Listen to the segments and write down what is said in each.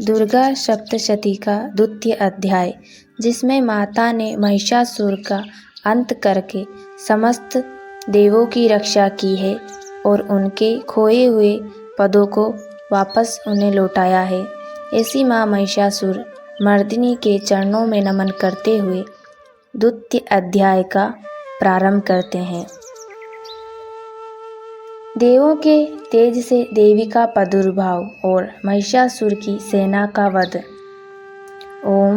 दुर्गा सप्तशती का द्वितीय अध्याय, जिसमें माता ने महिषासुर का अंत करके समस्त देवों की रक्षा की है और उनके खोए हुए पदों को वापस उन्हें लौटाया है। ऐसी माँ महिषासुर मर्दिनी के चरणों में नमन करते हुए द्वितीय अध्याय का प्रारंभ करते हैं। देवों के तेज से देवी का प्रादुर्भाव और महिषासुर की सेना का वध। ओम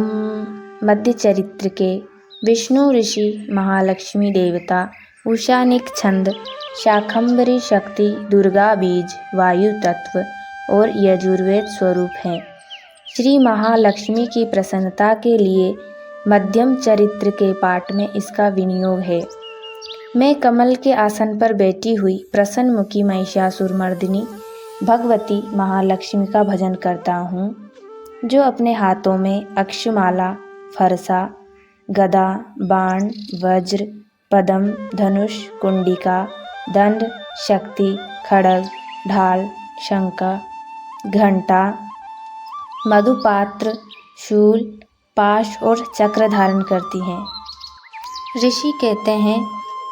मध्य चरित्र के विष्णु ऋषि महालक्ष्मी देवता उषानिक छंद शाकंभरी शक्ति दुर्गा बीज वायु तत्व और यजुर्वेद स्वरूप हैं। श्री महालक्ष्मी की प्रसन्नता के लिए मध्यम चरित्र के पाठ में इसका विनियोग है। मैं कमल के आसन पर बैठी हुई प्रसन्न मुखी महिषासुर मर्दिनी भगवती महालक्ष्मी का भजन करता हूँ, जो अपने हाथों में अक्षमाला, फरसा, गदा, बाण, वज्र, पद्म, धनुष, कुंडिका, दंड, शक्ति, खड्ग, ढाल, शंखा, घंटा, मधुपात्र, शूल, पाश और चक्र धारण करती हैं। ऋषि कहते हैं,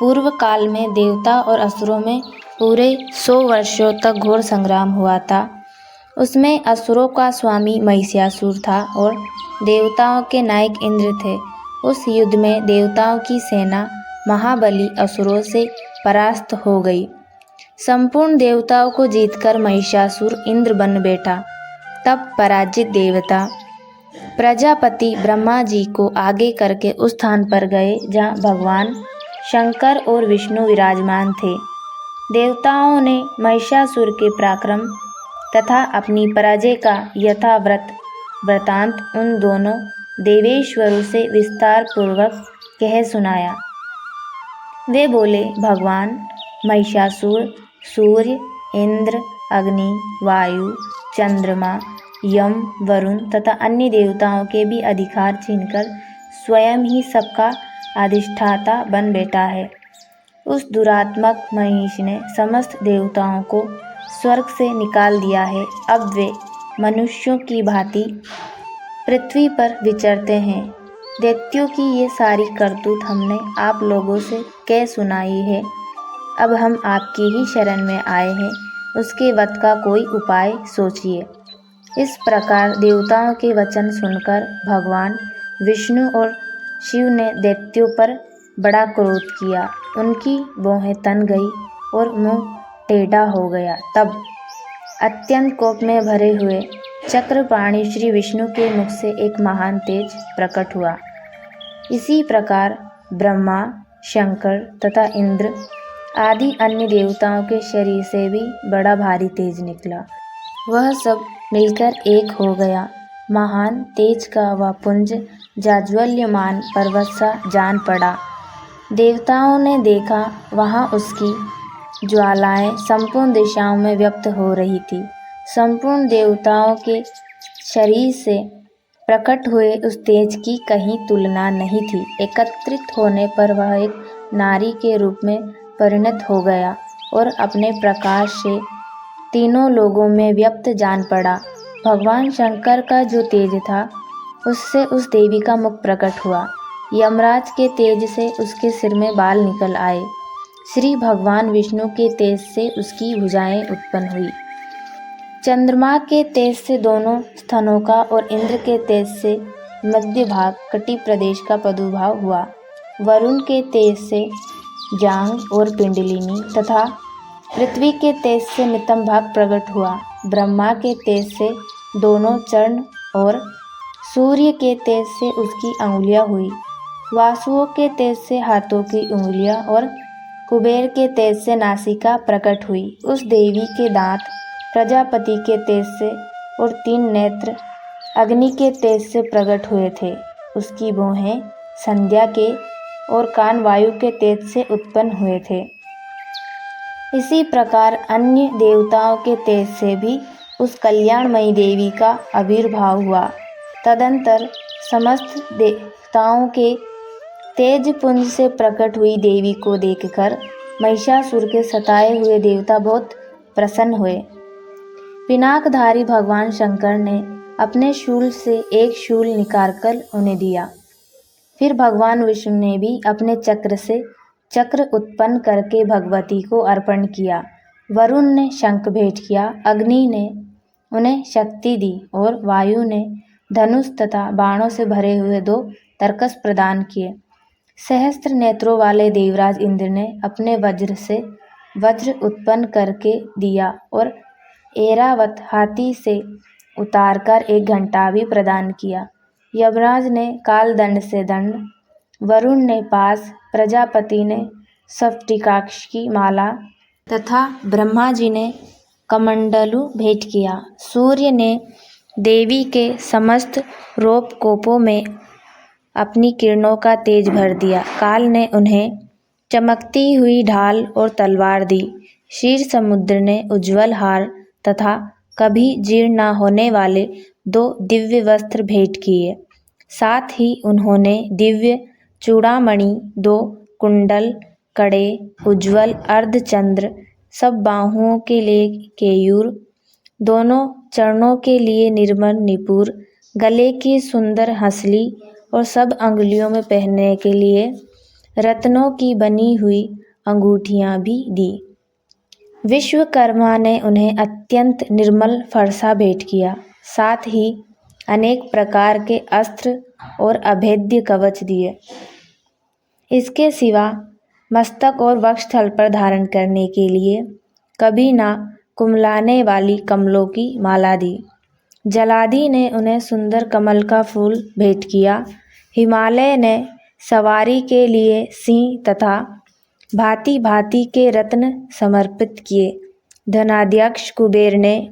पूर्व काल में देवता और असुरों में पूरे 100 वर्षों तक घोर संग्राम हुआ था। उसमें असुरों का स्वामी महिषासुर था और देवताओं के नायक इंद्र थे। उस युद्ध में देवताओं की सेना महाबली असुरों से परास्त हो गई। संपूर्ण देवताओं को जीतकर महिषासुर इंद्र बन बैठा। तब पराजित देवता प्रजापति ब्रह्मा जी को आगे करके उस स्थान पर गए जहाँ भगवान शंकर और विष्णु विराजमान थे। देवताओं ने महिषासुर के पराक्रम तथा अपनी पराजय का वृतांत उन दोनों देवेश्वरों से विस्तार पूर्वक कह सुनाया। वे बोले, भगवान महिषासुर सूर्य, इंद्र, अग्नि, वायु, चंद्रमा, यम, वरुण तथा अन्य देवताओं के भी अधिकार छीनकर स्वयं ही सबका अधिष्ठाता बन बैठा है। उस दुरात्मक महिष ने समस्त देवताओं को स्वर्ग से निकाल दिया है। अब वे मनुष्यों की भांति पृथ्वी पर विचरते हैं। दैत्यों की ये सारी करतूत हमने आप लोगों से कह सुनाई है। अब हम आपकी ही शरण में आए हैं, उसके वध का कोई उपाय सोचिए। इस प्रकार देवताओं के वचन सुनकर भगवान विष्णु और शिव ने दैत्यों पर बड़ा क्रोध किया। उनकी भौहें तन गई और मुंह टेढ़ा हो गया। तब अत्यंत कोप में भरे हुए चक्रपाणि श्री विष्णु के मुख से एक महान तेज प्रकट हुआ। इसी प्रकार ब्रह्मा, शंकर तथा इंद्र आदि अन्य देवताओं के शरीर से भी बड़ा भारी तेज निकला। वह सब मिलकर एक हो गया। महान तेज का वह पुंज जाज्वल्यमान पर्वत सा जान पड़ा। देवताओं ने देखा, वहाँ उसकी ज्वालाएं संपूर्ण दिशाओं में व्यक्त हो रही थी। संपूर्ण देवताओं के शरीर से प्रकट हुए उस तेज की कहीं तुलना नहीं थी। एकत्रित होने पर वह एक नारी के रूप में परिणत हो गया और अपने प्रकाश से तीनों लोगों में व्यक्त जान पड़ा। भगवान शंकर का जो तेज था, उससे उस देवी का मुख प्रकट हुआ। यमराज के तेज से उसके सिर में बाल निकल आए। श्री भगवान विष्णु के तेज से उसकी भुजाएं उत्पन्न हुई। चंद्रमा के तेज से दोनों स्तनों का और इंद्र के तेज से मध्य भाग कटि प्रदेश का प्रादुर्भाव हुआ। वरुण के तेज से जांघ और पिंडलिनी तथा पृथ्वी के तेज से नितंब भाग प्रकट हुआ। ब्रह्मा के तेज से दोनों चरण और सूर्य के तेज से उसकी अंगुलियां हुई। वासुओं के तेज से हाथों की उंगलियां और कुबेर के तेज से नासिका प्रकट हुई। उस देवी के दांत प्रजापति के तेज से और 3 नेत्र अग्नि के तेज से प्रकट हुए थे। उसकी भौहें संध्या के और कान वायु के तेज से उत्पन्न हुए थे। इसी प्रकार अन्य देवताओं के तेज से भी उस कल्याणमयी देवी का आविर्भाव हुआ। तदंतर समस्त देवताओं के तेज पुंज से प्रकट हुई देवी को देखकर महिषासुर के सताए हुए देवता बहुत प्रसन्न हुए। पिनाकधारी भगवान शंकर ने अपने शूल से एक शूल निकालकर उन्हें दिया। फिर भगवान विष्णु ने भी अपने चक्र से चक्र उत्पन्न करके भगवती को अर्पण किया। वरुण ने शंख भेंट किया, अग्नि ने उन्हें शक्ति दी और वायु ने धनुष तथा बाणों से भरे हुए 2 तरकस प्रदान किए। सहस्त्र नेत्रों वाले देवराज इंद्र ने अपने वज्र से वज्र उत्पन्न करके दिया और ऐरावत हाथी से उतारकर 1 घंटा भी प्रदान किया। यमराज ने कालदंड से दंड, वरुण ने पास, प्रजापति ने स्फटिकाक्ष की माला तथा ब्रह्मा जी ने कमंडलू भेंट किया। सूर्य ने देवी के समस्त रोपकोपों में अपनी किरणों का तेज भर दिया। काल ने उन्हें चमकती हुई ढाल और तलवार दी। क्षीर समुद्र ने उज्ज्वल हार तथा कभी जीर्ण न होने वाले 2 दिव्य वस्त्र भेंट किए। साथ ही उन्होंने दिव्य चूड़ामणि, 2 कुंडल, कड़े, उज्ज्वल अर्धचंद्र, सब बाहुओं के लिए केयूर, दोनों चरणों के लिए निर्मल निपुर, गले की सुंदर हंसली और सब अंगुलियों में पहनने के लिए रत्नों की बनी हुई अंगूठियां भी दी। विश्वकर्मा ने उन्हें अत्यंत निर्मल फरसा भेंट किया। साथ ही अनेक प्रकार के अस्त्र और अभेद्य कवच दिए। इसके सिवा मस्तक और वक्षस्थल पर धारण करने के लिए कभी ना कुमलाने वाली कमलों की माला दी। जलादि ने उन्हें सुंदर कमल का फूल भेंट किया। हिमालय ने सवारी के लिए सिंह तथा भांति भांति के रत्न समर्पित किए। धनाध्यक्ष कुबेर ने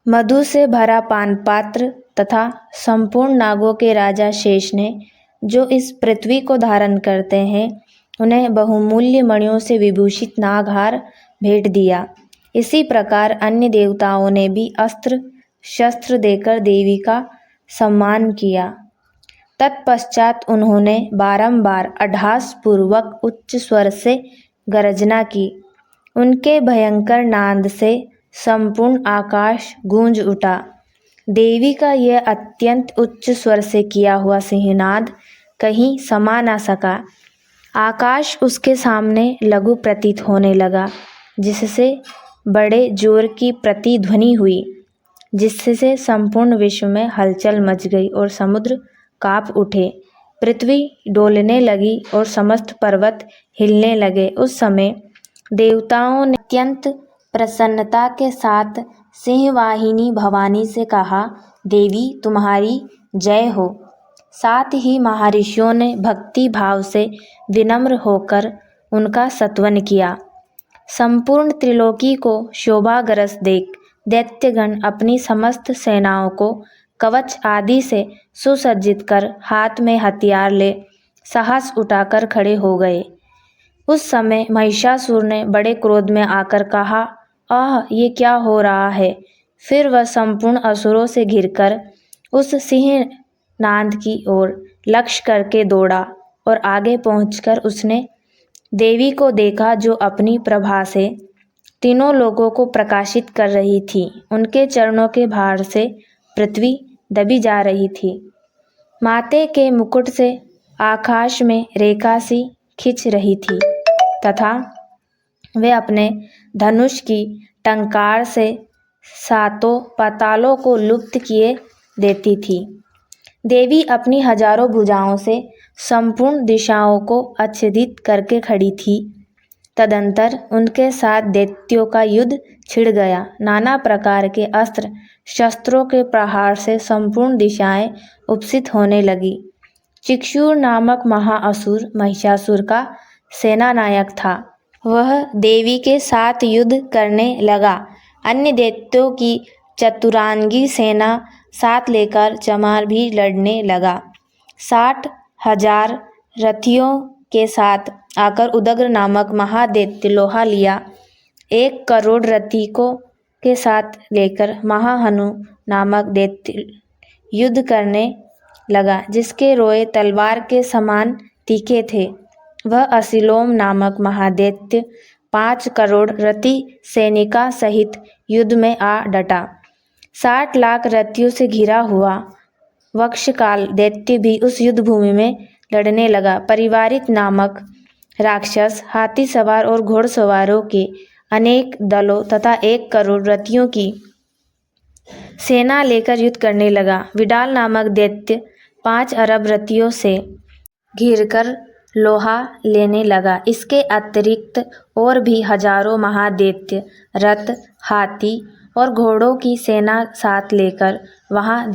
मधु से भरा पान पात्र तथा संपूर्ण नागों के राजा शेष ने, जो इस पृथ्वी को धारण करते हैं, उन्हें बहुमूल्य मणियों से विभूषित नागहार भेंट दिया। इसी प्रकार अन्य देवताओं ने भी अस्त्र शस्त्र देकर देवी का सम्मान किया। तत्पश्चात उन्होंने बारंबार अट्टहासपूर्वक उच्च स्वर से गर्जना की। उनके भयंकर नाद से संपूर्ण आकाश गूंज उठा। देवी का यह अत्यंत उच्च स्वर से किया हुआ सिंहनाद कहीं समा न सका। आकाश उसके सामने लघु प्रतीत होने लगा, जिससे बड़े जोर की प्रतिध्वनि हुई, जिससे संपूर्ण विश्व में हलचल मच गई और समुद्र कांप उठे। पृथ्वी डोलने लगी और समस्त पर्वत हिलने लगे। उस समय देवताओं ने अत्यंत प्रसन्नता के साथ सिंहवाहिनी भवानी से कहा, देवी तुम्हारी जय हो। साथ ही महर्षियों ने भक्ति भाव से विनम्र होकर उनका स्तवन किया। संपूर्ण त्रिलोकी को शोभाग्रस्त देख दैत्यगण अपनी समस्त सेनाओं को कवच आदि से सुसज्जित कर हाथ में हथियार ले साहस उठाकर खड़े हो गए। उस समय महिषासुर ने बड़े क्रोध में आकर कहा, आह, ये क्या हो रहा है। फिर वह संपूर्ण असुरों से घिरकर उस सिंहनाद की ओर लक्ष्य करके दौड़ा और आगे पहुंचकर उसने देवी को देखा, जो अपनी प्रभा से तीनों लोगों को प्रकाशित कर रही थी। उनके चरणों के भार से पृथ्वी दबी जा रही थी। माथे के मुकुट से आकाश में रेखा सी खिंच रही थी तथा वे अपने धनुष की टंकार से सातों पातालों को लुप्त किए देती थी। देवी अपनी हजारों भुजाओं से संपूर्ण दिशाओं को आच्छादित करके खड़ी थी। तदंतर उनके साथ दैत्यों का युद्ध छिड़ गया। नाना प्रकार के अस्त्र शस्त्रों के प्रहार से संपूर्ण दिशाएं उपसित होने लगी। चिक्षुर नामक महाअसुर महिषासुर का सेनानायक था। वह देवी के साथ युद्ध करने लगा। अन्य दैत्यों की चतुरांगी सेना साथ लेकर चमार भी लड़ने लगा। 60,000 रथियों के साथ आकर उदग्र नामक महादैत्य लोहा लिया। 1 करोड़ रथिकों के साथ लेकर महाहनु नामक दैत्य युद्ध करने लगा, जिसके रोए तलवार के समान तीखे थे। वह असिलोम नामक महादैत्य 5 करोड़ रथी सैनिका सहित युद्ध में आ डटा। 60 लाख रथियों से घिरा हुआ वक्षकाल दैत्य भी उस युद्ध भूमि में लड़ने लगा। परिवारित नामक राक्षस हाथी सवार और घोड़सवारों के अनेक दलों तथा 1 करोड़ रथियों की सेना लेकर युद्ध करने लगा। विडाल नामक दैत्य 5 अरब रथियों से घिरकर लोहा लेने लगा। इसके अतिरिक्त और भी हजारों महादैत्य रथ, हाथी और घोड़ों की सेना साथ लेकर वहां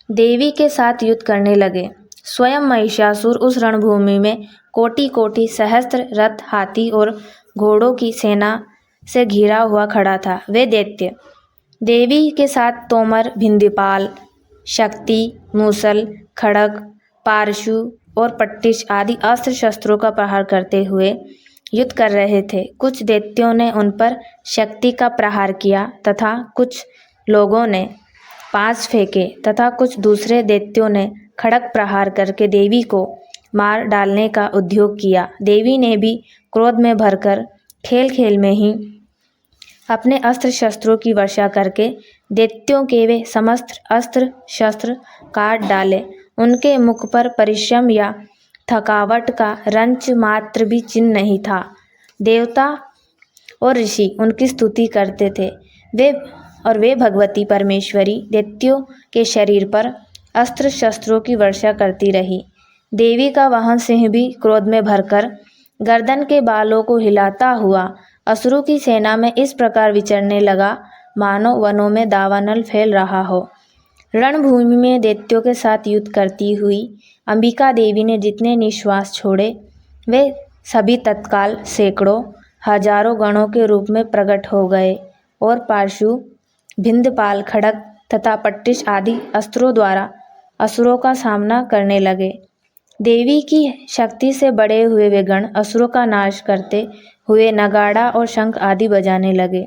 देवी के साथ युद्ध करने लगे। स्वयं महिषासुर उस रणभूमि में कोटि-कोटि सहस्त्र रथ, हाथी और घोड़ों की सेना से घिरा हुआ खड़ा था। वे दैत्य देवी के साथ तोमर, भिंदीपाल, शक्ति, मूसल, खड्ग, पारशु और पट्टिश आदि अस्त्र शस्त्रों का प्रहार करते हुए युद्ध कर रहे थे। कुछ दैत्यों ने उन पर शक्ति का प्रहार किया तथा कुछ लोगों ने पास फेंके तथा कुछ दूसरे दैत्यों ने खड्ग प्रहार करके देवी को मार डालने का उद्योग किया। देवी ने भी क्रोध में भरकर खेल में ही अपने अस्त्र शस्त्रों की वर्षा करके दैत्यों के वे समस्त अस्त्र शस्त्र काट डाले। उनके मुख पर परिश्रम या थकावट का रंच मात्र भी चिन्ह नहीं था। देवता और ऋषि उनकी स्तुति करते थे। वे भगवती परमेश्वरी दैत्यों के शरीर पर अस्त्र शस्त्रों की वर्षा करती रही। देवी का वाहन सिंह भी क्रोध में भरकर गर्दन के बालों को हिलाता हुआ असुरों की सेना में इस प्रकार विचरने लगा मानो वनों में दावानल फैल रहा हो। रणभूमि में दैत्यों के साथ युद्ध करती हुई अंबिका देवी ने जितने निश्वास छोड़े वे सभी तत्काल सैकड़ों हजारों गणों के रूप में प्रकट हो गए और पारशु, भिंदपाल, खड्ग तथा पट्टिश आदि अस्त्रों द्वारा असुरों का सामना करने लगे। देवी की शक्ति से बड़े हुए वे गण असुरों का नाश करते हुए नगाड़ा और शंख आदि बजाने लगे।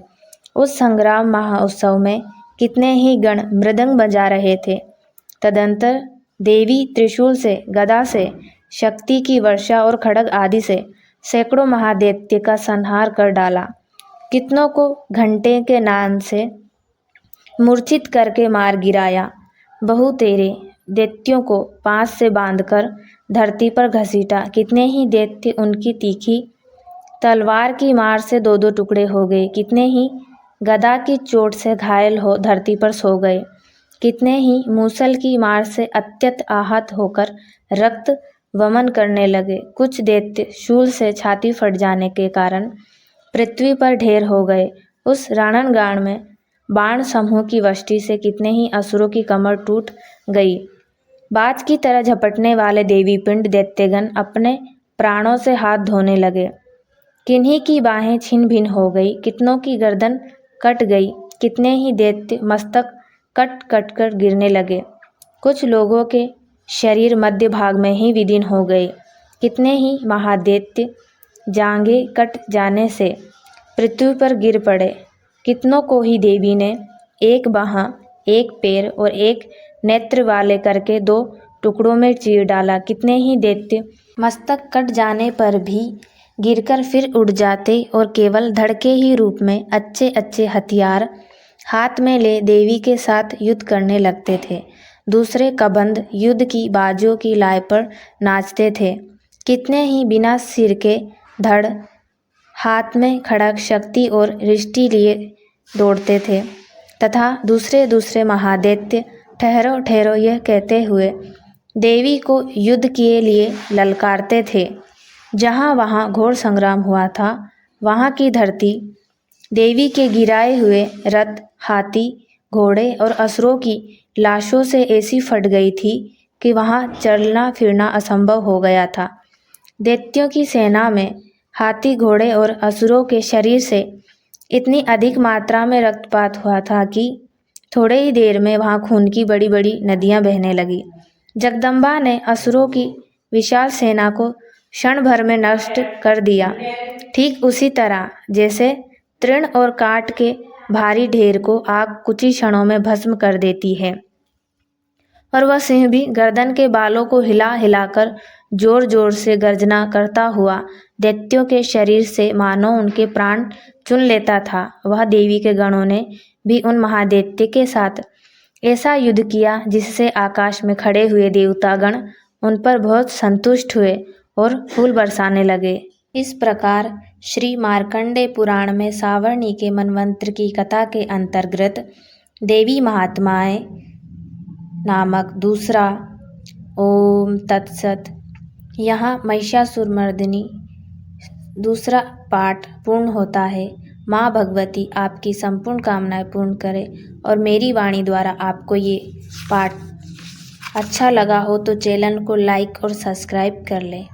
उस संग्राम महोत्सव में कितने ही गण मृदंग बजा रहे थे। तदंतर देवी त्रिशूल से, गदा से, शक्ति की वर्षा और खड्ग आदि से सैकड़ों महादैत्य का संहार कर डाला। कितनों को घंटे के नाद से मूर्छित करके मार गिराया। बहुतेरे दैत्यों को पांस से बांधकर धरती पर घसीटा। कितने ही दैत्य उनकी तीखी तलवार की मार से 2-2 टुकड़े हो गए। कितने ही गदा की चोट से घायल हो धरती पर सो गए। कितने ही मूसल की मार से अत्यंत आहत होकर रक्त वमन करने लगे। कुछ दैत्य शूल से छाती फट जाने के कारण पृथ्वी पर ढेर हो गए। उस रणगाण में बाण समूह की वष्टि से कितने ही असुरों की कमर टूट गई। बाज की तरह झपटने वाले देवी पिंड दैत्यगण अपने प्राणों से हाथ धोने लगे। किन्हीं की बाहें छिन्न भिन्न हो गई, कितनों की गर्दन कट गई। कितने ही दैत्य मस्तक कट कट कर गिरने लगे। कुछ लोगों के शरीर मध्य भाग में ही विलीन हो गए। कितने ही महादैत्य जांघें कट जाने से पृथ्वी पर गिर पड़े। कितनों को ही देवी ने एक बाह, एक पैर और एक नेत्र वाले करके 2 टुकड़ों में चीर डाला। कितने ही दैत्य मस्तक कट जाने पर भी गिरकर फिर उड़ जाते और केवल धड़ के ही रूप में अच्छे अच्छे हथियार हाथ में ले देवी के साथ युद्ध करने लगते थे। दूसरे कबंध युद्ध की बाजों की लाय पर नाचते थे। कितने ही बिना सिर के धड़ हाथ में खड्ग, शक्ति और रिष्टि लिए दौड़ते थे तथा दूसरे महादैत्य ठहरो ठहरो यह कहते हुए देवी को युद्ध के लिए ललकारते थे। जहाँ वहाँ घोर संग्राम हुआ था वहाँ की धरती देवी के गिराए हुए रथ, हाथी, घोड़े और असुरों की लाशों से ऐसी फट गई थी कि वहाँ चलना फिरना असंभव हो गया था। दैत्यों की सेना में हाथी, घोड़े और असुरों के शरीर से इतनी अधिक मात्रा में रक्तपात हुआ था कि थोड़े ही देर में वहाँ खून की बड़ी बड़ी नदियाँ बहने लगी। जगदम्बा ने असुरों की विशाल सेना को क्षण भर में नष्ट कर दिया। ठीक उसी तरह जैसे तृण और काट के भारी ढेर को आग कुछ ही क्षणों में भस्म कर देती है। और वह सिंह भी गर्दन के बालों को हिला हिलाकर जोर जोर से गर्जना करता हुआ दैत्यों के शरीर से मानो उनके प्राण चुन लेता था, वह देवी के गणों ने भी उन महादैत्य के साथ ऐसा युद्ध किया जिससे आकाश में खड़े हुए देवतागण उन पर बहुत संतुष्ट हुए और फूल बरसाने लगे। इस प्रकार श्री मार्कंडेय पुराण में सावर्णी के मनवंतर की कथा के अंतर्गत देवी महात्माएं नामक दूसरा ओम तत्सत यहाँ महिषासुरमर्दिनी दूसरा पाठ पूर्ण होता है। माँ भगवती आपकी संपूर्ण कामनाएं पूर्ण करे और मेरी वाणी द्वारा आपको ये पाठ अच्छा लगा हो तो चैनल को लाइक और सब्सक्राइब कर लें।